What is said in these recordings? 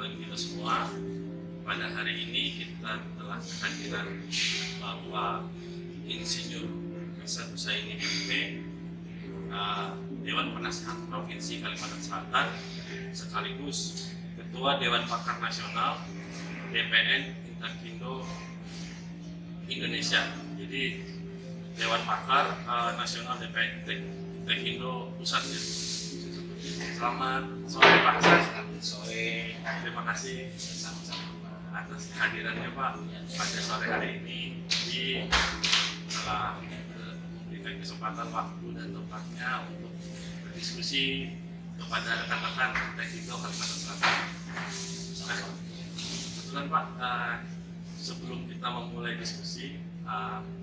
bagi kita semua. Pada hari ini kita telah kehadiran Bapak Insinyur Hasan Husaini MP, Dewan Penasehat Provinsi Kalimantan Selatan, sekaligus Ketua Dewan Pakar Nasional DPN Interkindo Indonesia. Jadi Dewan Pakar Nasional DPN Interkindo Pusat. Ya. Selamat sore Pak Hasan. Selamat sore. Terima kasih Sama-sama atas kehadirannya Pak pada sore hari ini. Jadi telah memberikan kesempatan waktu dan tempatnya untuk berdiskusi kepada rekan-rekan Interkindo Kalimantan Selatan. Nah, kebetulan Pak, sebelum kita memulai diskusi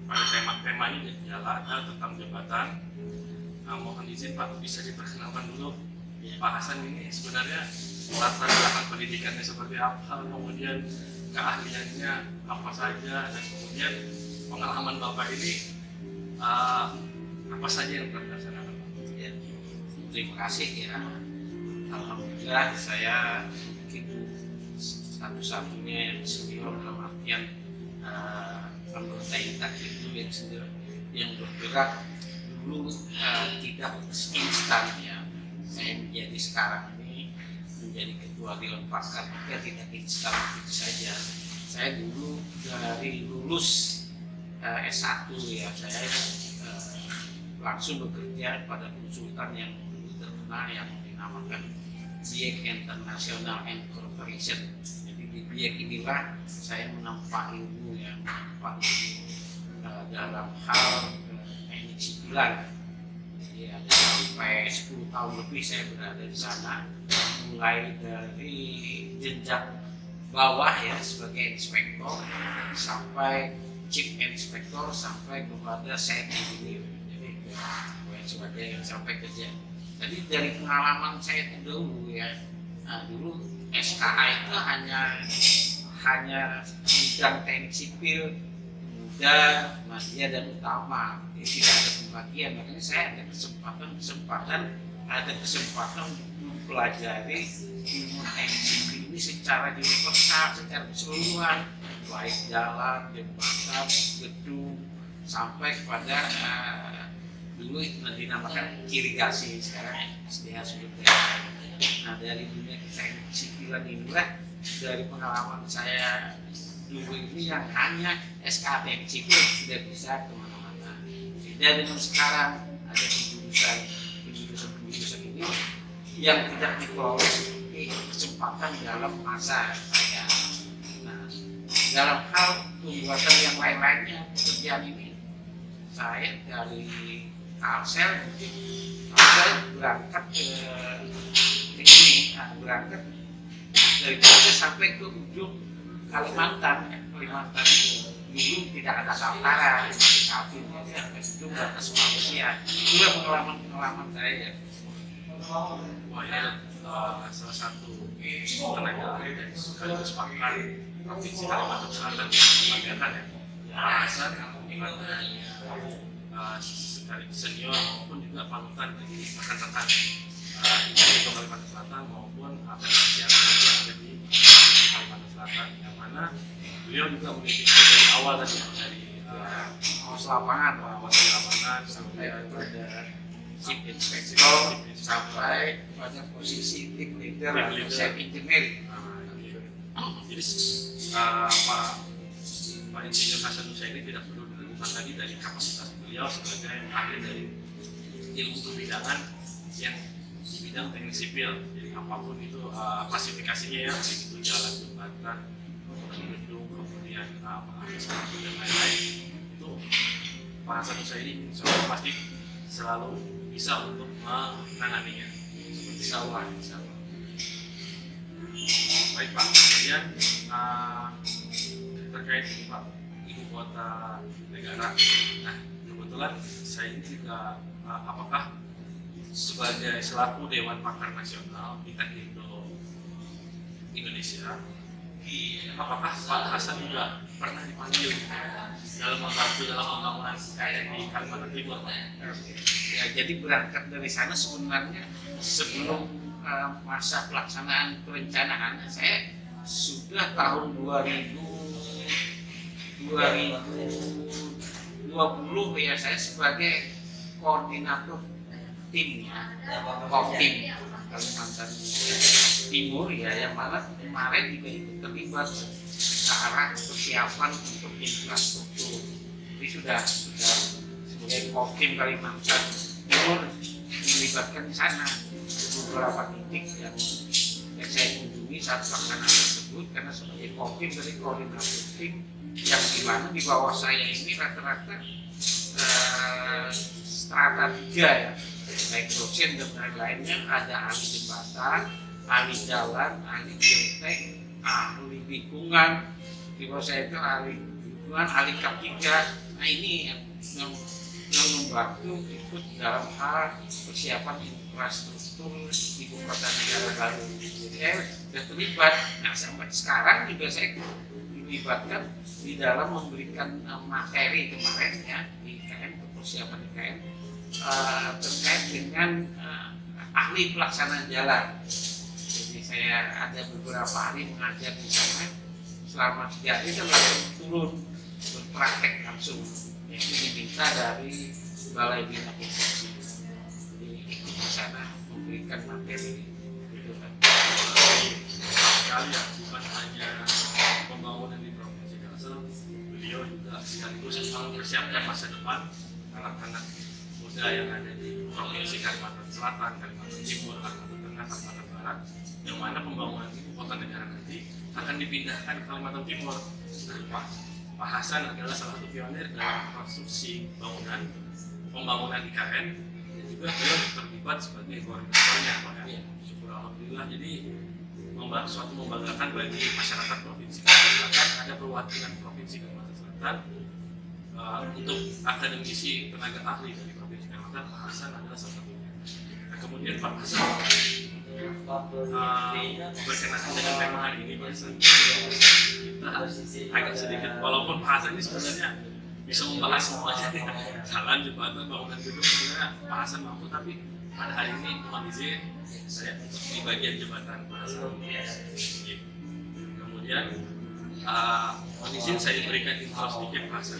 pada tema ini adalah tentang jabatan, mohon izin Pak bisa diperkenalkan dulu Pak Hasan ini sebenarnya latar belakang pendidikannya seperti apa, kemudian keahliannya apa saja, dan kemudian pengalaman Bapak ini apa saja yang pernah dilaksanakan Pak? ya. Terima kasih ya. Alhamdulillah saya mungkin satu-satunya yang senior dalam artian anggota Interkindo yang senior yang bergerak dulu tidak instan ya. Saya menjadi sekarang ini menjadi ketua Dewan Pakar juga tidak instan begitu saja. Saya dulu dari lulus S1 ya, saya langsung bekerja pada konsultan yang dulu terkenal yang dinamakan BIEC International and Corporation. Jadi di BIEC inilah saya menempa ilmu yang dalam hal teknik sipilan. Jadi ada sampai 10 tahun lebih saya berada di sana, mulai dari jenjang bawah ya sebagai inspektor sampai chief inspektor sampai kepada site engineer. Jadi sebagai sampai kerja. Jadi dari pengalaman saya dulu ya, dulu SKA itu hanya bidang teknik sipil, muda, media dan utama. Jadi tidak ada pembagian. Makanya saya ada kesempatan mempelajari ilmu teknik sipil ini secara universal, secara keseluruhan, baik jalan, jembatan, gedung, sampai kepada dulu dinamakan irigasi, sekarang SDH sumber daya. Nah dari dunia teknik sipilan inilah, dari pengalaman saya dulu ini yang hanya SK teknik sipil sudah bisa kemana-mana. Beda dengan sekarang ada penjurusan ini yang tidak diperoleh seperti kesempatan dalam masa saya. Nah dalam hal pembuatan yang lain-lainnya pekerjaan ini, saya dari Kalsel berangkat ke ini, berangkat dari Kalsel sampai ke ujung Kalimantan itu dulu tidak ada daftaran, kabin sampai ujung batas manusia. Itulah pengalaman saya. Wah ya, salah satu tenaga ahli dan sekaligus pakar Provinsi Kalimantan Selatan yang membanggakan ya. Pak Hasan sekali senior maupun juga panutan bagi rekan-rekan Interkindo Kalimantan Selatan maupun organisasi yang ada di Kalimantan Selatan, yang mana beliau juga meniti dari awal tadi dari lapangan sampai pada chief inspektor sampai pada posisi tim leader atau site engineer. Jadi Pak Insinyur Hasan Husaini tidak perlu diragukan lagi dari kapasitas beliau sebagai ahli dari ilmu kebidanan yang di bidang teknik sipil. Jadi apapun itu klasifikasinya ya, baik itu jalan, jembatan, gedung, kemudian pengawasan dan lain-lain, itu Pak Hasan Husaini pasti selalu bisa untuk menanganinya. Insya Allah. Baik Pak, kemudian terkait Pak ibu kota negara. Nah kebetulan saya ini juga apakah sebagai selaku Dewan Pakar Nasional Interkindo Indonesia, apakah Pak Hasan juga pernah dipanggil dalam membantu dalam pembangunan IKN di Kalimantan Timur? Ya, jadi berangkat dari sana sebenarnya sebelum masa pelaksanaan perencanaan saya sudah tahun 2020 ya, saya sebagai koordinator timnya Koptim Kalimantan Timur ya, yang mana kemarin juga ikut terlibat ke arah persiapan untuk infrastruktur. Jadi sudah sebagai Koptim Kalimantan Timur dilibatkan di sana di beberapa titik yang saya kunjungi saat pelaksanaan tersebut, karena sebagai Koptim dari koordinator tim yang dimana di bawah saya ini rata-rata strata 3 ya, baik dosen dan lain-lainnya, ada ahli jembatan, ahli jalan, ahli geotek, ahli lingkungan. Di bawah saya itu ahli lingkungan, ahli Kap 3. Nah ini yang membantu ikut dalam hal persiapan infrastruktur ibu kota negara baru. Jadi saya sudah terlibat. Nah sampai sekarang juga saya dilibatkan di dalam memberikan materi kemarin ya di IKN, persiapan IKN terkait dengan ahli pelaksanaan jalan. Jadi saya ada beberapa hari mengajar di sana selama 3 hari dan langsung turun berpraktek langsung. Itu diminta dari Balai Bina Konstruksi. Jadi ikut di sana memberikan materi gitu kan. Sekali ya, bukan hanya pembangunan di Provinsi Kalsel, beliau juga sekaligus mempersiapkan masa depan anak-anak muda yang ada di Provinsi Kalimantan Selatan, Kalimantan Timur, Kalimantan Tengah, Kalimantan Barat, yang mana pembangunan ibu kota negara nanti akan dipindahkan ke Kalimantan Timur. Nah, Pak Hasan adalah salah satu pionir dalam konstruksi pembangunan IKN, dan juga beliau terlibat sebagai koordinatornya, Pak ya. Syukur alhamdulillah. Jadi suatu membanggakan bagi masyarakat Provinsi Kalimantan Selatan, ada perwakilan Provinsi Kalimantan Selatan untuk akademisi tenaga ahli dari Provinsi Kalimantan. Pak Hasan adalah salah satunya. Nah, kemudian Pak Hasan berkenaan dengan tema hari ini, Pak Hasan, kita agak sedikit, walaupun Pak Hasan ini sebenarnya bisa membahas semuanya, jalan, jembatan, bangunan gedung, sebenarnya Pak Hasan mampu, tapi pada hari ini mohon izin saya di bagian jembatan Pak Hasan. Kemudian mohon izin saya berikan info sedikit Pak Hasan.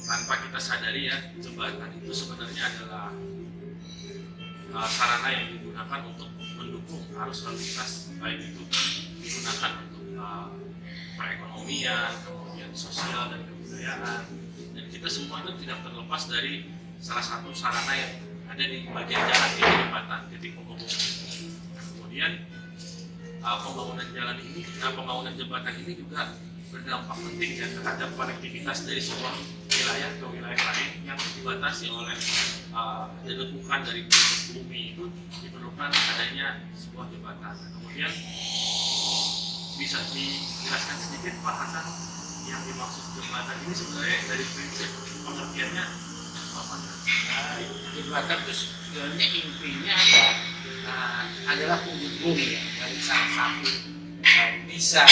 Tanpa kita sadari ya, jembatan itu sebenarnya adalah sarana yang digunakan untuk mendukung arus lalu lintas, baik itu digunakan untuk perekonomian, kemudian sosial dan kebudayaan, dan kita semua itu tidak terlepas dari salah satu sarana yang ada di bagian jalan di jembatan, titik penghubung. Nah, kemudian pembangunan jembatan ini juga berdampak penting ya terhadap konektivitas dari sebuah wilayah ke wilayah lain yang dibatasi oleh lekukan dari bumi. Itu diperlukan adanya sebuah jembatan. Nah, kemudian bisa dijelaskan sedikit Pak Hasan yang dimaksud jembatan ini sebenarnya dari prinsip pengertiannya apa? Jembatan itu sebenarnya intinya adalah penghubung ya, dari salah satu bisa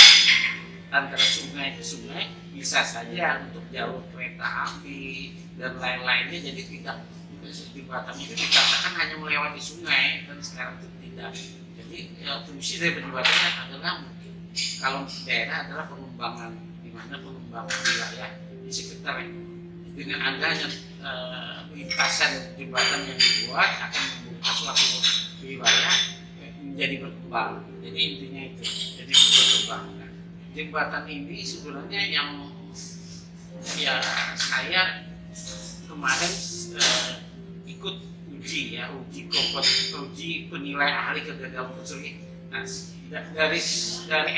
antara sungai ke sungai, bisa saja untuk jalur kereta api dan lain-lainnya. Jadi tidak, jembatan itu dikatakan hanya melewati sungai, dan sekarang itu tidak. Jadi fungsi dari jembatannya adalah mungkin kalau daerah adalah pengembangan, di mana pengembangan wilayah di sekitar dengan adanya lintasan jembatan yang dibuat akan membuka suatu wilayah menjadi berkembang. Jadi intinya itu, jadi berkembang. Jembatan ini sebenarnya yang ya saya kemarin ikut uji penilai ahli kegagalan konstruksi. Nah, dari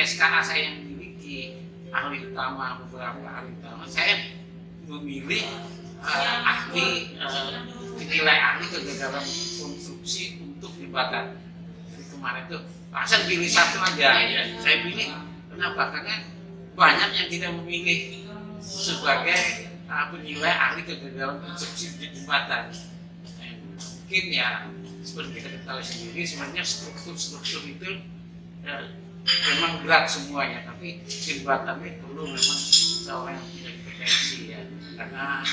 SKA saya yang memiliki ahli utama, beberapa ahli utama, saya memilih penilai ahli kegagalan konstruksi untuk jembatan. Jadi kemarin itu Hasan pilih satu aja ya, saya pilih. Kenapa? Karena banyak yang tidak memilih sebagai penilai ahli kegagalan konstruksi di jembatan. Mungkin ya seperti kita ketahui sendiri, sebenarnya struktur itu memang berat semuanya, tapi jembatan ini perlu memang seorang yang punya kompetensi ya, karena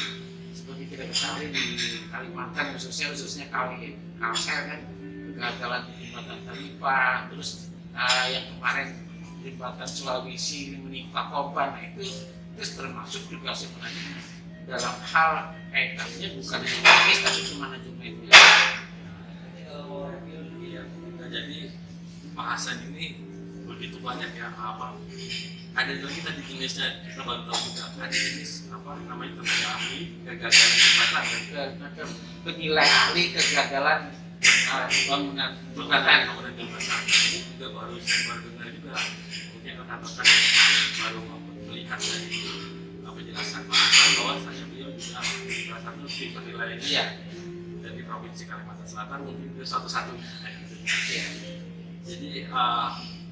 seperti seperti kita ketahui di Kalimantan khususnya Kalsel kan, kegagalan jembatan Taripa, terus yang kemarin jembatan Sulawesi menimpa korban. Nah, itu termasuk juga sebenarnya dalam hal kaitannya bukan yang teknis tapi manajemennya. Iya. Nah, jadi bahasan ini begitu banyak ya, ada lagi tadi jenisnya, kita baru tahu juga ada jenis namanya tenaga ahli kegagalan jembatan dan Penilai ahli kegagalan bangunan jembatan. Ini juga saya baru dengar juga, mungkin rekan-rekan baru melihat dari penjelasan bahwasanya beliau juga salah satu tim penilaian dari Provinsi Kalimantan Selatan, mungkin itu satu-satunya. Jadi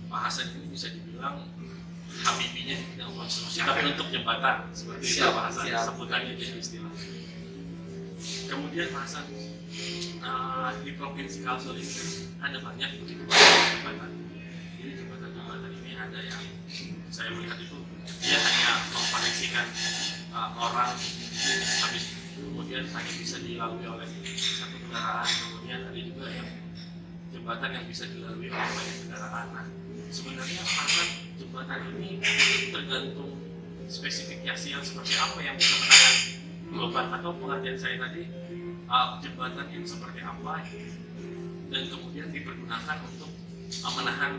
bahasan ini bisa dibilang Habibinya di bidang konstruksi, tapi untuk jembatan seperti itu bahasanya, sebutannya jadi istilah. Kemudian bahasan di Provinsi Kalsel ini ada banyak begitu jembatan. Jadi jembatan ini ada yang saya melihat itu dia hanya mengkoneksikan orang, habis kemudian hanya bisa dilalui oleh satu kendaraan. Kemudian ada juga yang jembatan yang bisa dilalui oleh banyak kendaraan. Nah, sebenarnya pasar jembatan ini tergantung spesifikasi yang seperti apa yang bisa menahan beban, atau pengertian saya tadi jembatan yang seperti apa dan kemudian dipergunakan untuk menahan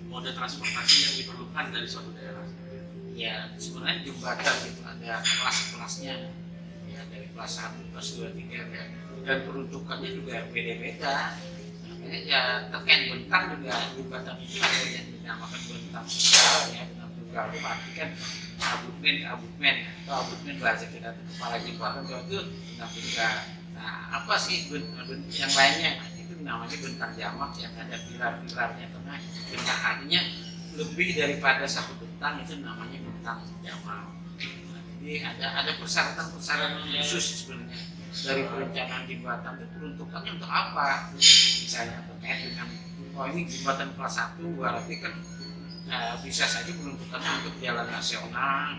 moda transportasi yang diperlukan dari suatu daerah. Ya, sebenarnya jembatan itu ada kelas-kelasnya, ya, dari kelas 1, kelas 2, 3 ya. Dan peruntukannya juga beda-beda. Makanya ya terkait bentang juga jembatan itu ada yang dinamakan bentang tunggal ya. Bentang tunggal itu arti kan abutmen ya. Atau abutmen bahasa kita itu kepala jembatan itu bentang tunggal. Nah, apa sih yang lainnya? Nah, itu namanya bentang jamak yang ada pilar-pilarnya, karena bentang artinya lebih daripada satu bentang, itu namanya bentang jamak. Nah, jadi ada persyaratan khusus sebenarnya dari perencanaan jembatan itu. Peruntukannya untuk apa? Misalnya terkait dengan ini jembatan kelas 1 berarti kan bisa saja peruntukannya untuk jalan nasional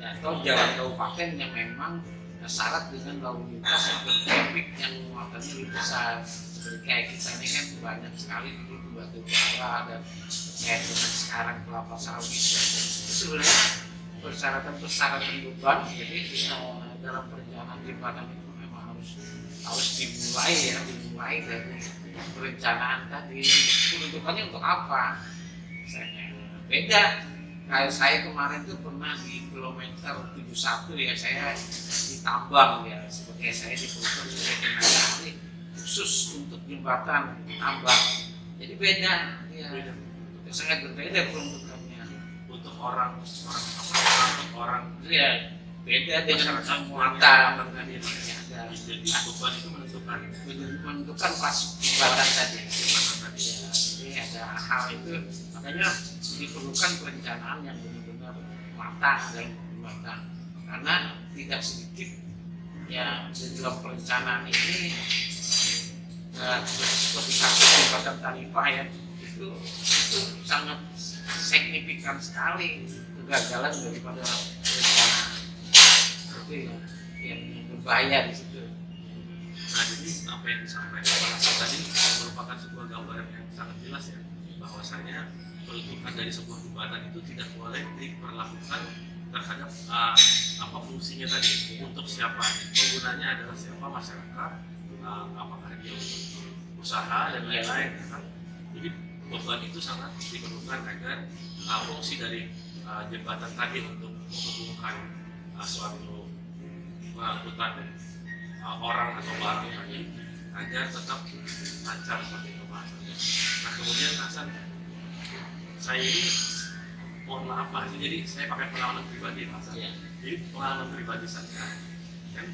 atau jalan kabupaten yang memang syarat dengan lalu lintas yang bertrafik yang muatannya lebih besar. Seperti kayak kita ini kan banyak sekali dulu batu bara dan terkait dengan sekarang kelapa sawit. Sebenarnya persyaratan beban, jadi dalam perencanaan jembatan itu memang harus dimulai dari perencanaan tadi. Peruntukannya untuk apa? Misalnya beda. Kayak saya kemarin tuh pernah di kilometer 71 ya, saya ditambang ya, sebagai saya diperlukan sebagai tenaga ahli khusus untuk jembatan tambang. Jadi beda ya, sangat berbeda peruntukannya. Untuk orang ya beda dengan muatan. Jadi beban itu menentukan pas jembatan tadi. Ya, jadi ada hal itu, makanya diperlukan perencanaan yang benar-benar matang dalam jembatan, karena tidak sedikit ya di dalam perencanaan ini seperti kasus jembatan Taripa ya, itu sangat signifikan sekali kegagalan daripada perencanaan. Itu yang berbahaya di situ. Nah, jadi apa yang disampaikan Pak Hasan tadi merupakan sebuah gambaran yang sangat jelas ya, bahwasanya peruntukan dari sebuah jembatan itu tidak boleh diperlakukan terhadap fungsinya tadi, untuk siapa penggunanya adalah siapa, masyarakat, apakah dia untuk usaha dan lain-lain kan. Jadi beban itu sangat diperlukan agar fungsi dari jembatan tadi untuk menghubungkan suatu pengangkutan orang atau barang tadi agar tetap lancar seperti itu Pak Hasan. Nah, kemudian Hasan, saya ini mohon maaf Pak, jadi saya pakai pengalaman pribadi Pak Hasan. Jadi pengalaman pribadi saya kan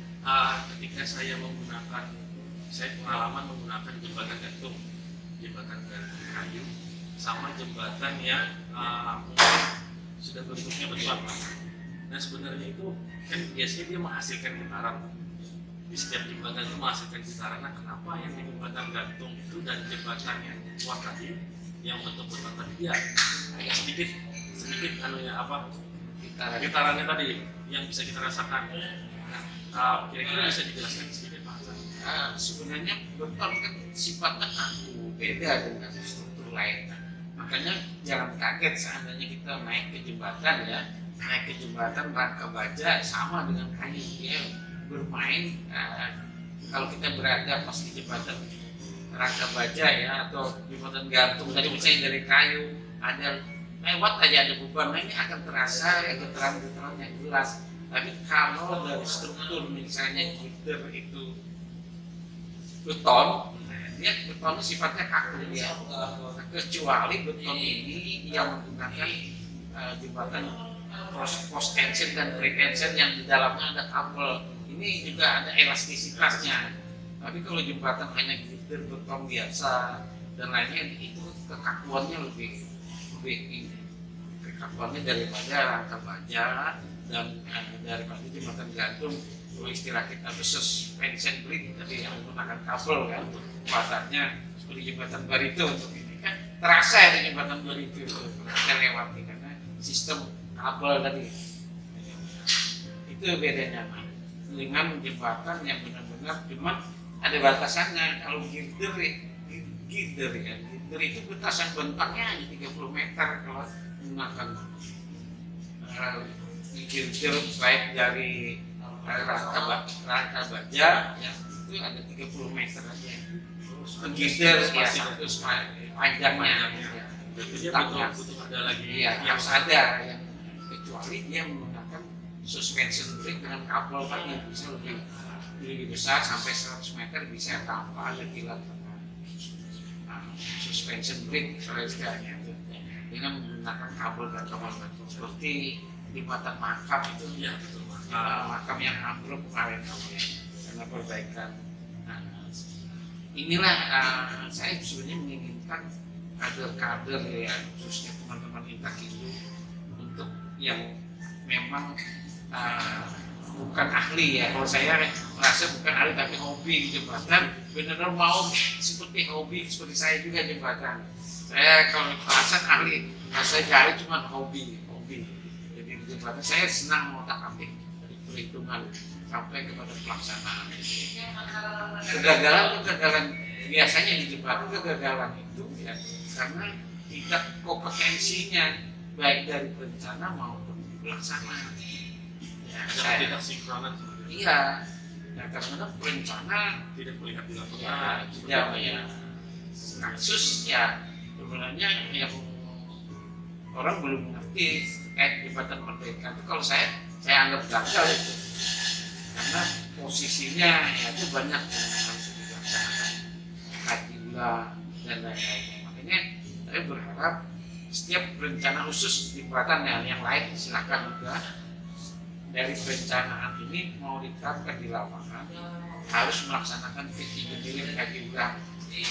ketika saya pengalaman menggunakan jembatan gantung kayu sama jembatan yang mungkin sudah bentuknya beton Pak. Nah, sebenarnya itu kan biasanya dia menghasilkan getaran. Di setiap jembatan itu menghasilkan getaran. Nah, kenapa yang di jembatan gantung itu dan jembatan yang kuat tadi yang bentuk beton tadi dia agak sedikit getarannya tadi yang bisa kita rasakan. Nah, Kira-kira bisa dijelaskan sedikit Pak Hasan? Sebenarnya beton kan sifatnya kaku, beda dengan struktur lain. Makanya jangan kaget seandainya kita naik ke jembatan ya, naik ke jembatan rangka baja sama dengan kayu, dia bermain. Kalau kita berada pas di jembatan rangka baja ya, atau jembatan gantung tadi misalnya dari kayu, ada lewat aja ada beban, nah ini akan terasa getaran-getaran yang jelas. Tapi kalau dari struktur misalnya girdar itu beton, dia beton sifatnya kaku ya. Kecuali beton ini yang menggunakan jembatan post tension dan pre tension yang di dalamnya ada kabel. Ini juga ada elastisitasnya. Tapi kalau jembatan hanya girdar beton biasa dan lainnya, itu kekakuannya lebih ini. Kekakuannya daripada rangka baja dan daripada jembatan gantung. Kalau istilah kita itu suspension bridge tadi yang menggunakan kabel kan, kekuatannya seperti jembatan Barito untuk ini kan terasa ya di jembatan Barito itu kita lewati karena sistem kabel tadi. Itu bedanya Pak dengan jembatan yang benar-benar cuman ada batasannya. Kalau girdar ya, girdar itu batasan bentangnya hanya 30 meter kalau menggunakan girdar baik dari rangka baja ya, itu ada 30 meter aja. Girdar ya itu panjangnya. Jadi dia butuh ada lagi ya, harus ada yang kecuali dia menggunakan suspension bridge dengan kabel tadi bisa lebih besar sampai 100 meter bisa tanpa ada kilat. Suspension bridge istilahnya itu dengan menggunakan kabel dan kabel seperti di Batam Makam itu ya, makam yang ambruk kemarin karena perbaikan. Inilah saya sebenarnya menginginkan kader-kader ya, khususnya teman-teman Intak itu untuk yang memang bukan ahli ya. Kalau saya merasa bukan ahli tapi hobi di jembatan, benar-benar mau seperti hobi seperti saya juga jembatan. Saya kalau perasaan ahli, saya cari cuma hobi. Jadi di jembatan saya senang mengotak-atik dari perhitungan sampai kepada pelaksanaan. Kegagalan biasanya di jembatan kegagalan itu ya karena tidak kompetensinya baik dari perencana maupun pelaksana. Ya, tidak sinkronan. Iya. Nah, karena perencana tidak melihat di lapangan. Ya, kasus ya sebenarnya yang orang belum mengerti jembatan Merdeka itu kalau saya anggap gagal itu karena posisinya ya itu banyak yang harus dilaksanakan kaji ulang dan lain-lain. Makanya saya berharap setiap rencana khusus jembatan yang lain silakan juga dari perencanaan ini mau diterapkan di lapangan harus melaksanakan fit engineering kaji ulang.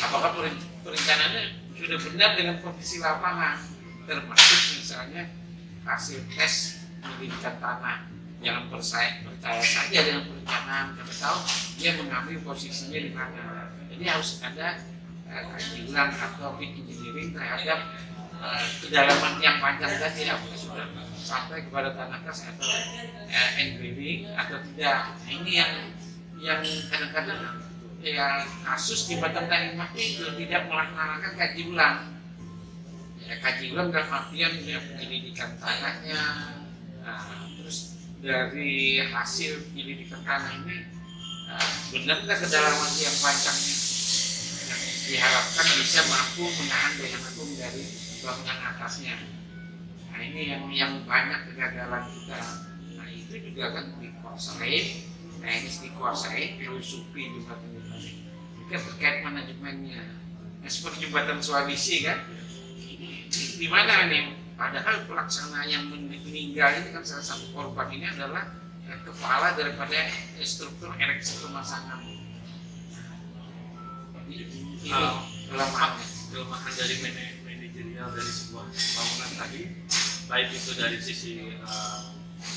Apakah perencanaannya sudah benar dengan kondisi lapangan, termasuk misalnya hasil tes penyelidikan tanah. Jangan percaya saja dengan perencanaan, karena tahu dia mengambil posisinya di mana. Jadi harus ada kaji ulang atau fit engineering terhadap kedalaman yang panjang tadi, apakah sudah sampai kepada tanah kas atau engraving atau tidak. Nah, ini yang kadang-kadang ya kasus di Batam Tanimah itu tidak melaksanakan kaji ulang. Ya, kaji ulang dalam artian ya, penyelidikan tanahnya, terus dari hasil penyelidikan tanah ini benar nggak kedalaman yang panjangnya yang diharapkan bisa mampu menahan daya tampung dari bangunan atasnya. Nah ini yang banyak kegagalan kita. Nah itu juga kan dikuasai, teknis dikuasai, filosofi jembatan ini. Juga terkait manajemennya. Nah, seperti jembatan Sulawesi kan, di mana nih? Padahal pelaksana yang meninggal ini kan salah satu korban ini adalah kepala daripada struktur ereksi pemasangan. Ini kelemahan dari manajerial dari sebuah bangunan tadi, baik itu dari sisi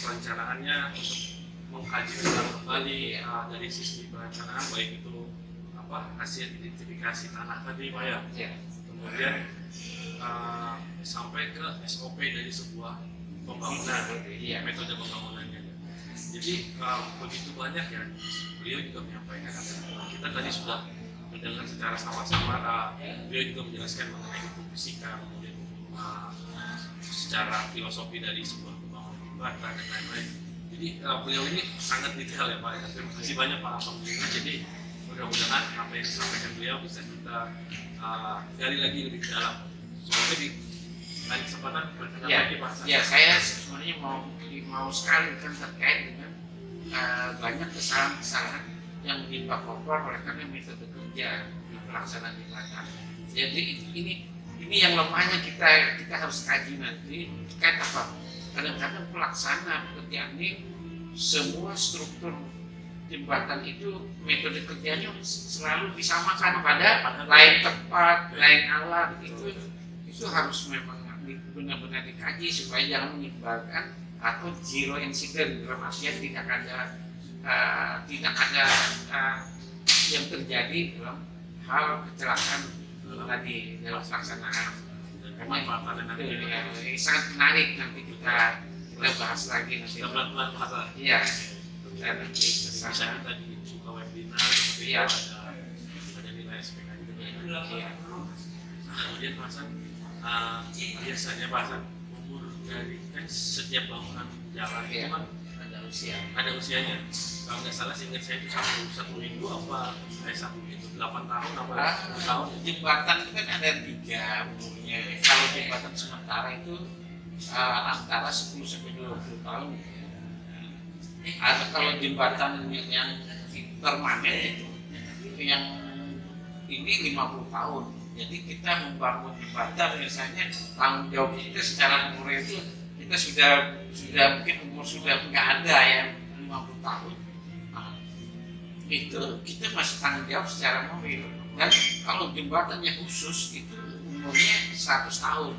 perencanaannya untuk mengkaji ulang kembali dari sisi perencanaan, baik itu hasil identifikasi tanah tadi Pak ya. Kemudian sampai ke SOP dari sebuah pembangunan, metode pembangunannya. Jadi begitu banyak ya, beliau juga menyampaikan, kita tadi sudah mendengar secara sama-sama, beliau juga menjelaskan mengenai hukum fisika, kemudian secara filosofi dari sebuah pembangunan bata dan lain-lain. Jadi beliau ini sangat detail ya Pak. Terima kasih banyak Pak Pengguna. Jadi mudah-mudahan apa yang disampaikan beliau bisa kita gali lagi lebih dalam. Semoga di lain kesempatan berkenan lagi Pak. Ya, saya sebenarnya mau sekali kan terkait dengan banyak kesalahan-kesalahan yang menimpa Kopra oleh karena metode kerja di pelaksanaan di belakang. Jadi ini yang lemahnya kita harus kaji nanti terkait apa? Kadang-kadang pelaksana pekerjaan ini semua struktur jembatan itu metode kerjanya selalu disamakan pada lain tempat, lain alat itu harus memang benar-benar dikaji supaya jangan menimbulkan atau zero incident dalam artian tidak ada yang terjadi dalam hal kecelakaan tadi dalam pelaksanaan. Karena itu sangat menarik, nanti kita bahas lagi nanti. Kita pelan-pelan bahasa. Iya. Kita nanti bisa kita dibuka webinar, iya. ada nilai SPK juga. Iya. Kemudian Pak Hasan, biasanya Pak Hasan umur dari kan setiap bangunan jalan itu kan ada usianya. Kalau nggak salah seingat saya itu satu minggu apa 8 tahun apa 10 tahun. Jembatan itu kan ada 3 umurnya. Kalau jembatan sementara itu antara 10 sampai 20 tahun. Ada kalau jembatan yang permanen itu yang ini 50 tahun. Jadi kita membangun jembatan misalnya tanggung jawab kita secara umur itu kita sudah mungkin umur sudah nggak ada ya 50 tahun. Nah, itu kita masih tanggung jawab secara mobil. Dan kalau jembatan yang khusus itu umurnya 100 tahun.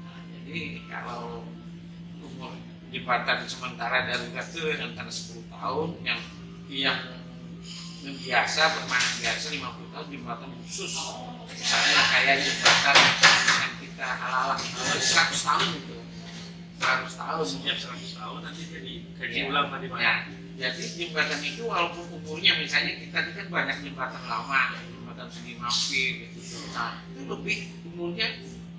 Nah, jadi kalau umur jembatan sementara darurat itu antara 10 tahun yang biasa permanen biasa 50 tahun jembatan khusus. Misalnya kayak jembatan yang kita ala-ala 100 tahun itu 100 tahun Setiap 100 tahun nanti jadi kaji ulang tadi Pak. Ya, jadi jembatan itu walaupun umurnya misalnya kita ini kan banyak jembatan lama, jembatan segi mampir gitu. Nah, itu lebih umurnya,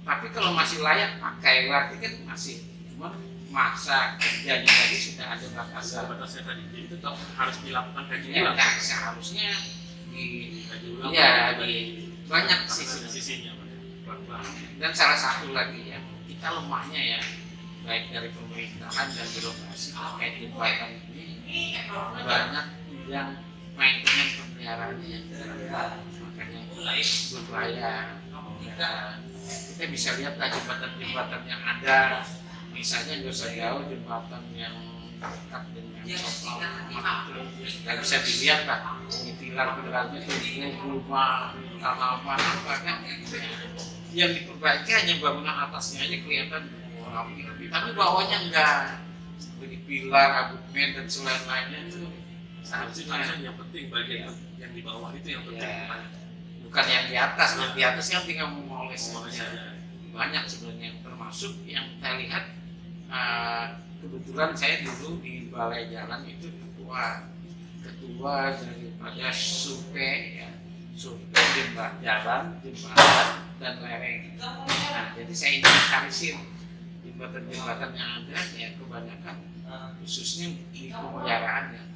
tapi kalau masih layak pakai berarti kan masih, cuma masa kerjanya tadi sudah ada batasnya tadi. Jadi tetap harus dilakukan kaji ya, ulang. nah, seharusnya Kaji ulang. ya di banyak sisinya Pak. Dan salah satu lagi yang kita lemahnya ya, baik dari pemerintahan dan birokrasi terkait jembatan ini banyak yang maintenance pemeliharaannya yang terlambat, makanya berbayar. Kita bisa lihat jembatan-jembatan yang ada, misalnya nggak usah jauh jembatan yang dekat dengan Sopal itu nggak bisa dilihat lah, ini pilar-pilarnya tuh rumah tanaman apa kan, yang diperbaiki hanya bangunan atasnya aja kelihatan rapi, tapi bawahnya enggak, seperti pilar, abutmen dan selain-lainnya itu Seharusnya yang penting bagian yang di bawah itu yang penting. ya, bukan yang di atas. Yang di atas yang tinggal memoles saja. Banyak sebenarnya, termasuk yang saya lihat kebetulan saya dulu di Balai Jalan itu ketua daripada survei jembatan dan lereng. Nah, jadi saya inventarisir jembatan-jembatan yang ada ya kebanyakan khususnya di pemeliharaannya.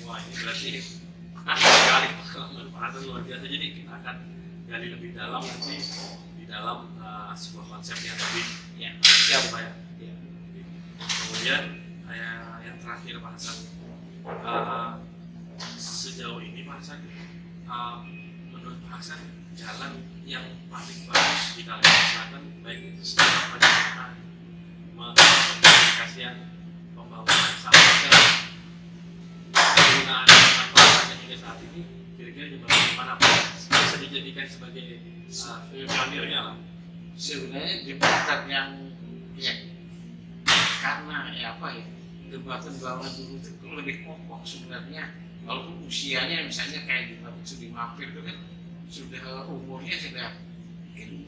Wah, ini berarti sekali pengalaman luar biasa. Jadi kita akan gali lebih dalam nanti di dalam sebuah konsep yang lebih siap Pak ya. Kemudian yang terakhir Pak Hasan, sejauh ini Pak Hasan, menurut Pak Hasan jalan yang paling bagus di Kalimantan Selatan baik itu secara perencanaan, komunikasian, pembangunan sampai ke penggunaan jembatan hingga saat ini, kira-kira jembatan mana Pak bisa dijadikan sebagai pionirnya lah? Sebenarnya jembatan yang ya karena jembatan bangunan dulu itu lebih kokoh sebenarnya, walaupun usianya misalnya kayak jembatan Sudimampir itu kan sudah umurnya sudah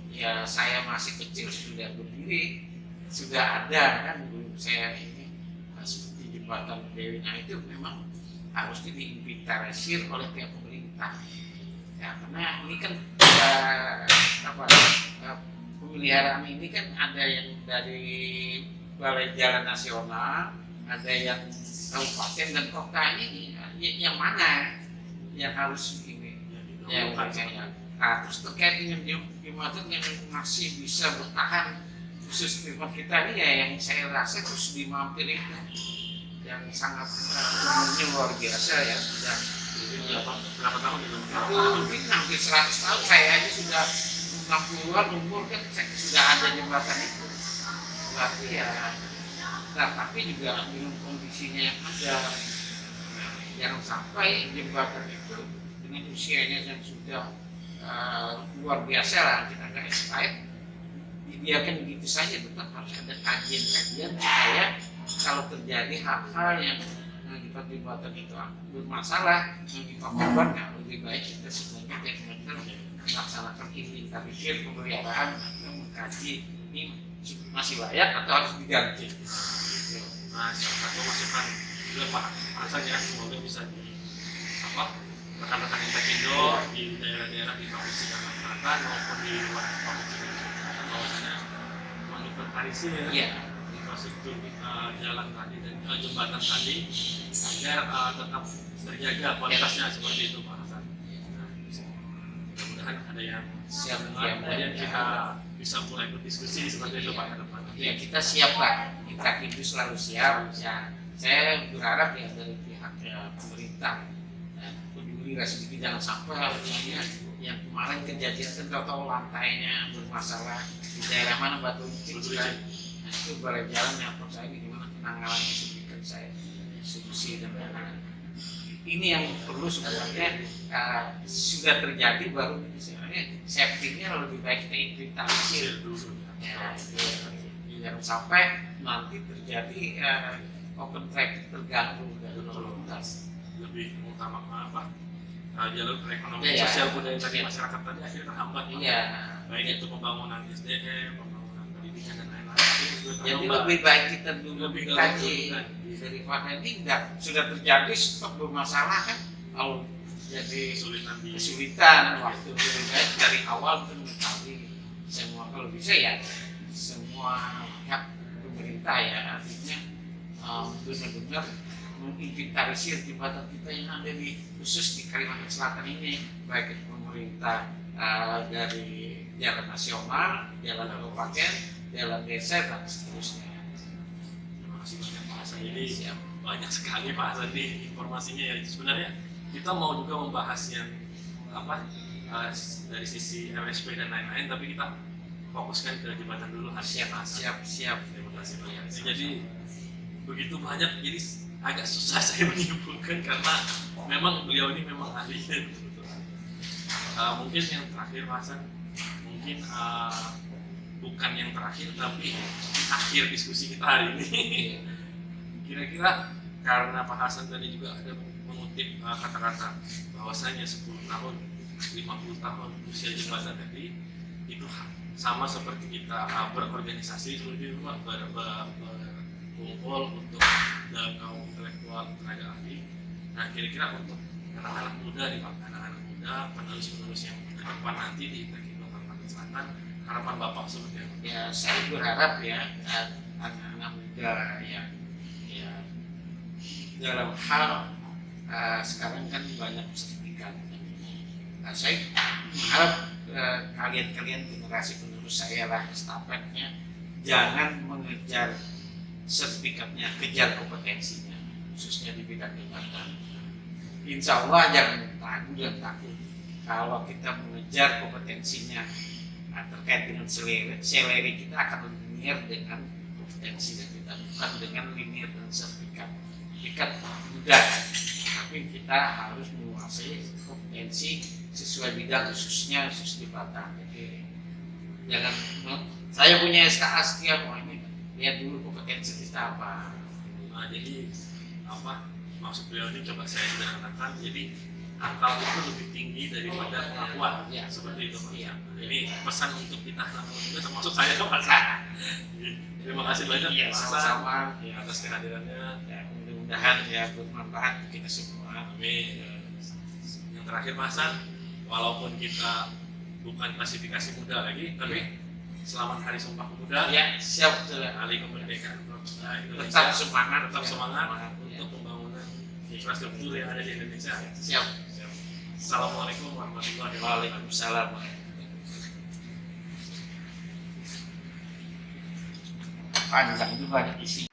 ya saya masih kecil sudah berdiri, sudah ada kan belum saya ini seperti jembatan Dewinya itu memang harusnya diinventarisir oleh pihak pemerintah ya, karena ini kan pemeliharaan ini kan ada yang dari Balai Jalan Nasional, ada yang kabupaten dan kota. Ini yang mana yang harus ini yang makanya. Nah, terus terkait dengan jembatan yang masih bisa bertahan khusus di tempat kita ini ya, yang saya rasa terus dimampir itu yang sangat umurnya luar biasa ya, sudah berapa tahun itu? itu mungkin hampir 100 tahun. Saya aja sudah 60-an umur kan sudah ada jembatan itu. Berarti ya, nah, tapi juga dengan kondisinya yang ada, jangan sampai jembatan itu dengan usianya yang sudah luar biasa lah, kita nggak expired, dibiarkan begitu saja. Tetap harus ada kajian-kajian supaya kalau terjadi hal-hal yang mengakibat jembatan itu bermasalah, mengakibat korban, ya lebih baik kita sebenarnya benar-benar melaksanakan inventarisir pemeliharaan, mengkaji ini masih layak atau harus diganti. Nah, satu masukan juga Pak Hasan ya, semoga bisa rekan-rekan Intekindo di daerah-daerah di Provinsi Kalimantan Selatan maupun di luar Provinsi Kalimantan Selatan bahwasanya menginventarisir infrastruktur jalan tadi dan jembatan tadi agar tetap terjaga kualitasnya seperti itu Pak Hasan. Nah, mudah-mudahan ada yang siap kemudian kita bisa mulai berdiskusi seperti itu Pak ke depan. Ya, kita siap lah, kita itu selalu siap. Ya, saya berharap ya dari pihak pemerintah peduli lah sedikit, jangan sampai misalnya yang kemarin kejadian kan tahu lantainya bermasalah di daerah mana Batu Licin kan. Nah, itu Balai Jalan yang saya ini gimana penanganannya sedikit saya solusi dan lain-lain. Ini yang perlu sebenarnya sudah terjadi baru sebenarnya safety-nya lebih baik kita inventarisir dulu. Ya, jangan sampai nanti terjadi open traffic terganggu dari lalu lintas. Lebih utama apa? Jalur perekonomian sosial budaya tadi masyarakat tadi akhirnya terhambat. Iya. Baik itu pembangunan SDM, pembangunan pendidikan dan lain-lain. Jadi lebih baik kita dulu kaji daripada ini sudah terjadi stok bermasalah kan, kalau jadi kesulitan waktu lebih baik dari awal kita mengetahui semua, kalau bisa ya semua pihak pemerintah ya, artinya benar-benar menginventarisir jembatan kita yang ada di khusus di Kalimantan Selatan ini, baik itu pemerintah dari jalan nasional, jalan kabupaten, jalan desa dan seterusnya. Terima kasih banyak Pak Hasan. Jadi banyak sekali Pak Hasan di informasinya ya. Sebenarnya kita mau juga membahas yang dari sisi MSP dan lain-lain, tapi kita fokuskan ke jembatan dulu. Siap. Terima kasih banyak. Jadi begitu banyak, jadi agak susah saya menyimpulkan karena memang beliau ini memang ahlinya. Mungkin yang terakhir Pak Hasan, mungkin bukan yang terakhir tapi akhir diskusi kita hari ini. Kira-kira karena Pak Hasan tadi juga ada mengutip kata-kata bahwasanya 10 tahun, 50 tahun usia jembatan tadi itu sama seperti kita berorganisasi seperti itu, berkumpul untuk dalam kaum intelektual tenaga ahli. Nah, kira-kira untuk anak-anak muda nih Pak, anak-anak muda penerus-penerus yang ke depan nanti di Intekindo Kalimantan Selatan, harapan Bapak seperti apa? Ya, saya berharap ya anak-anak muda ya dalam hal sekarang kan banyak sertifikat. Saya berharap kalian generasi penerus saya lah, estafetnya jangan mengejar sertifikatnya, kejar kompetensinya, khususnya di bidang jembatan. Insya Allah jangan ragu dan takut kalau kita mengejar kompetensinya terkait dengan seleri kita akan linear dengan kompetensi dan kita bukan dengan linear dan sertifikat. Sertifikat mudah, tapi kita harus menguasai kompetensi sesuai bidang khusus jembatan. Jadi jangan saya punya SKA sekian, ini lihat dulu kompetensi kita apa. Nah, jadi maksud beliau ini coba saya sederhanakan, jadi akal itu lebih tinggi daripada pengakuan, seperti itu Pak. Ini pesan untuk kita anak muda termasuk saya Pak. Terima kasih banyak Iya, Pak Hasan sama-sama. Ya, atas kehadirannya. ya, mudah-mudahan ya bermanfaat untuk kita semua. Amin. Yang terakhir Pak Hasan, walaupun kita bukan klasifikasi muda lagi, tapi selamat Hari Sumpah Pemuda. Ya, siap betul. Hari kemerdekaan Indonesia. Tetap semangat, tetap semangat ya. untuk pembangunan infrastruktur yang ada di Indonesia. Siap. Assalamualaikum warahmatullahi wabarakatuh. Waalaikumsalam. Panjang juga isi.